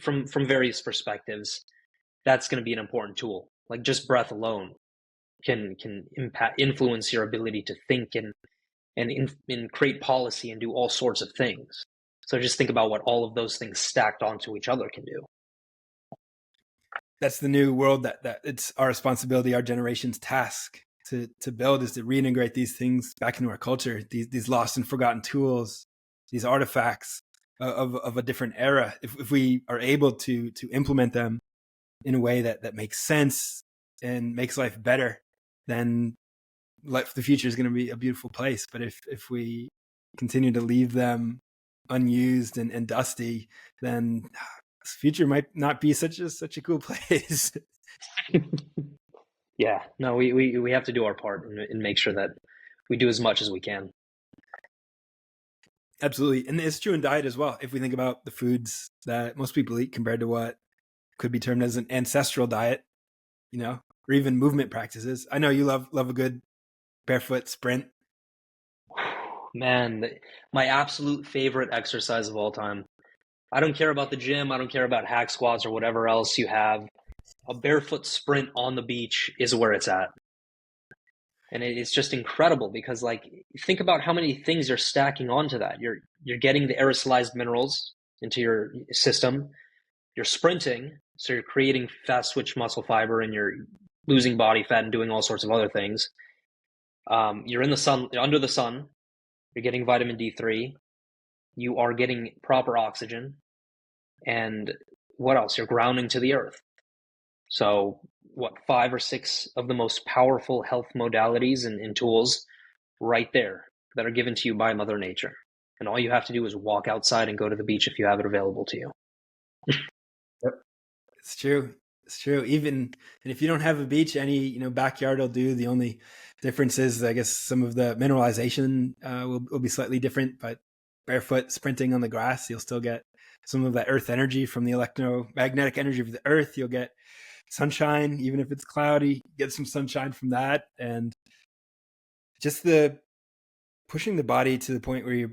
from various perspectives. That's going to be an important tool. Like just breath alone can influence your ability to think and create policy and do all sorts of things. So just think about what all of those things stacked onto each other can do. That's the new world that it's our responsibility, our generation's task to build, is to reintegrate these things back into our culture, these lost and forgotten tools, these artifacts of a different era. If we are able to implement them in a way that makes sense and makes life better, then the future is going to be a beautiful place. But if we continue to leave them unused and dusty, then this future might not be such a cool place. Yeah, no, we have to do our part and make sure that we do as much as we can. Absolutely. And it's true in diet as well. If we think about the foods that most people eat compared to what could be termed as an ancestral diet, or even movement practices. I know you love a good barefoot sprint. Man, my absolute favorite exercise of all time. I don't care about the gym. I don't care about hack squats or whatever else you have. A barefoot sprint on the beach is where it's at. And it's just incredible because like think about how many things you're stacking onto that. You're getting the aerosolized minerals into your system. You're sprinting, so you're creating fast twitch muscle fiber and you're losing body fat and doing all sorts of other things. You're in the sun, under the sun. You're getting vitamin D3. You are getting proper oxygen. And what else? You're grounding to the earth. So what, five or six of the most powerful health modalities and tools right there that are given to you by Mother Nature. And all you have to do is walk outside and go to the beach if you have it available to you. Yep. It's true. It's true. Even and if you don't have a beach, any backyard will do. The only difference is, I guess, some of the mineralization will be slightly different. But barefoot sprinting on the grass, you'll still get some of that earth energy from the electromagnetic energy of the earth. You'll get sunshine, even if it's cloudy. Get some sunshine from that, and just the pushing the body to the point where your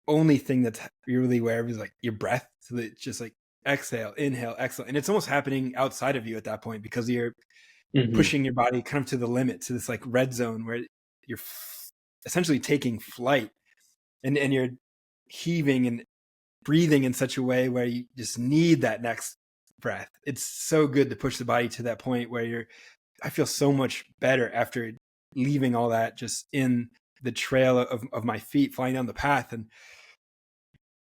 only thing that's you're really aware of is like your breath. So that it's just like exhale, inhale, exhale. And it's almost happening outside of you at that point because you're Mm-hmm. pushing your body kind of to the limit, to this like red zone where you're essentially taking flight, and you're heaving and breathing in such a way where you just need that next breath. It's so good to push the body to that point where I feel so much better after leaving all that just in the trail of my feet flying down the path. And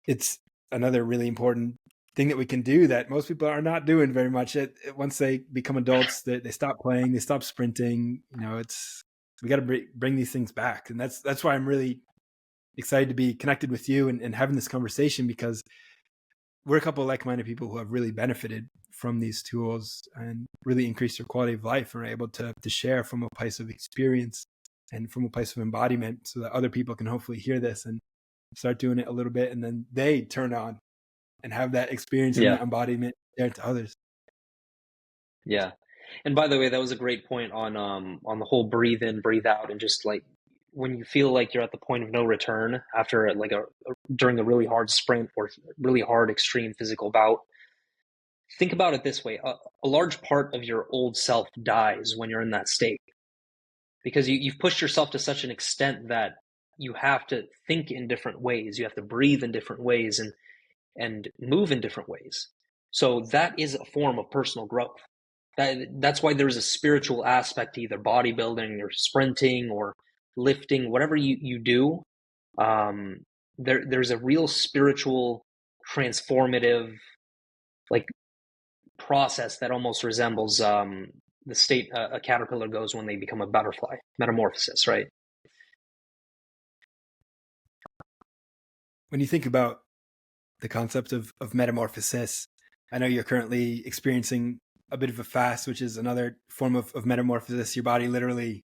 it's another really important thing that we can do that most people are not doing very much. Once they become adults, they stop playing, they stop sprinting. We got to bring these things back, and that's why I'm really excited to be connected with you and having this conversation, because we're a couple of like-minded people who have really benefited from these tools and really increased their quality of life, and are able to share from a place of experience and from a place of embodiment, so that other people can hopefully hear this and start doing it a little bit, and then they turn on and have that experience and Yeah. that embodiment there to others. Yeah. And by the way, that was a great point on the whole breathe in, breathe out, and just like when you feel like you're at the point of no return after like during a really hard sprint or really hard extreme physical bout. Think about it this way: a large part of your old self dies when you're in that state, because you've pushed yourself to such an extent that you have to think in different ways, you have to breathe in different ways, and move in different ways. So that is a form of personal growth. That's why there's a spiritual aspect to either bodybuilding or sprinting or lifting, whatever you do. Um, there's a real spiritual, transformative, like process that almost resembles the state a caterpillar goes when they become a butterfly, metamorphosis, right? When you think about the concept of metamorphosis, I know you're currently experiencing a bit of a fast, which is another form of metamorphosis. Your body literally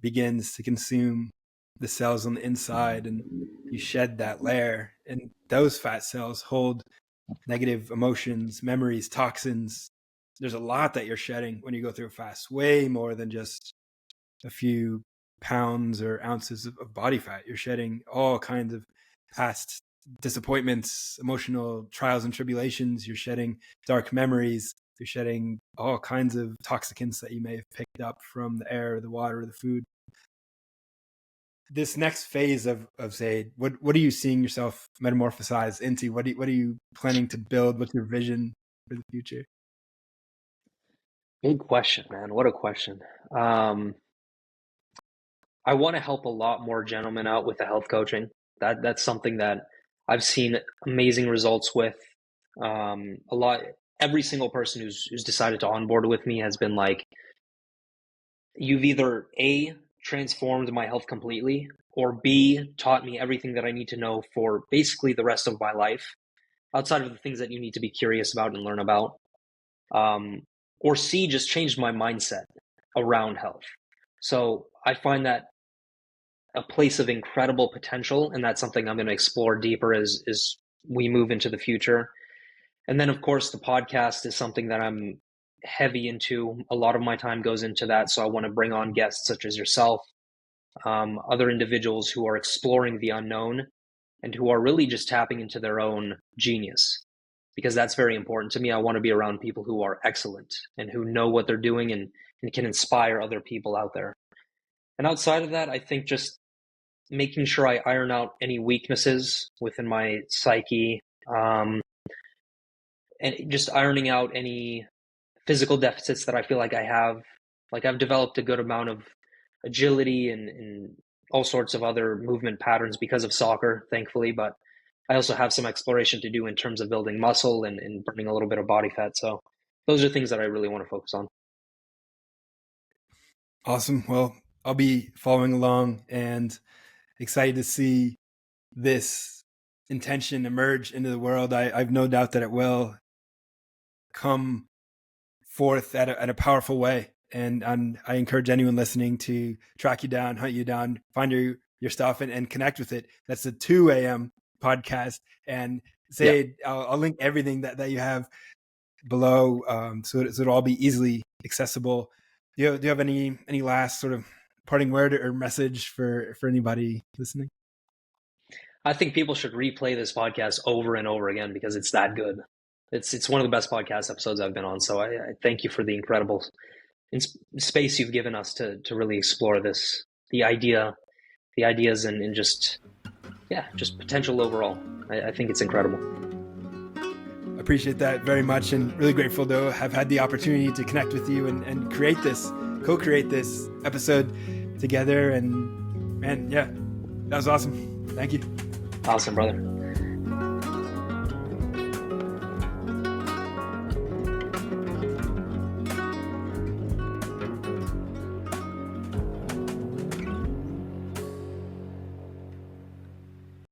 begins to consume the cells on the inside, and you shed that layer, and those fat cells hold negative emotions, memories, toxins. There's a lot that you're shedding when you go through a fast, way more than just a few pounds or ounces of body fat. You're shedding all kinds of past disappointments, emotional trials and tribulations. You're shedding dark memories. You're shedding all kinds of toxicants that you may have picked up from the air, the water, the food. This next phase of Zaid, what are you seeing yourself metamorphosize into? What are you planning to build? What's your vision for the future? Big question, man. What a question. Um, I want to help a lot more gentlemen out with the health coaching. That's something that I've seen amazing results with. A lot, every single person who's decided to onboard with me has been like, you've either A, transformed my health completely, or B, taught me everything that I need to know for basically the rest of my life, outside of the things that you need to be curious about and learn about. Um, or C, just changed my mindset around health. So I find that a place of incredible potential, and that's something I'm going to explore deeper as we move into the future. And then, of course, the podcast is something that I'm heavy into. A lot of my time goes into that, so I want to bring on guests such as yourself, other individuals who are exploring the unknown and who are really just tapping into their own genius, because that's very important to me. I want to be around people who are excellent and who know what they're doing, and can inspire other people out there. And outside of that, I think just making sure I iron out any weaknesses within my psyche, and just ironing out any physical deficits that I feel like I have. Like I've developed a good amount of agility and all sorts of other movement patterns because of soccer, thankfully, but I also have some exploration to do in terms of building muscle and burning a little bit of body fat. So those are things that I really want to focus on. Awesome. Well, I'll be following along and excited to see this intention emerge into the world. I've no doubt that it will come forth at a powerful way. And I encourage anyone listening to track you down, hunt you down, find your stuff and connect with it. That's the 2 a.m. podcast. And Yeah. say, I'll link everything that you have below, so it'll all be easily accessible. Do you have any last sort of parting word or message for anybody listening? I think people should replay this podcast over and over again because it's that good. It's one of the best podcast episodes I've been on. So I thank you for the incredible space you've given us to really explore this, the ideas and just potential overall. I think it's incredible. Appreciate that very much, and really grateful to have had the opportunity to connect with you and co-create this episode together. And man, yeah, that was awesome. Thank you. Awesome, brother.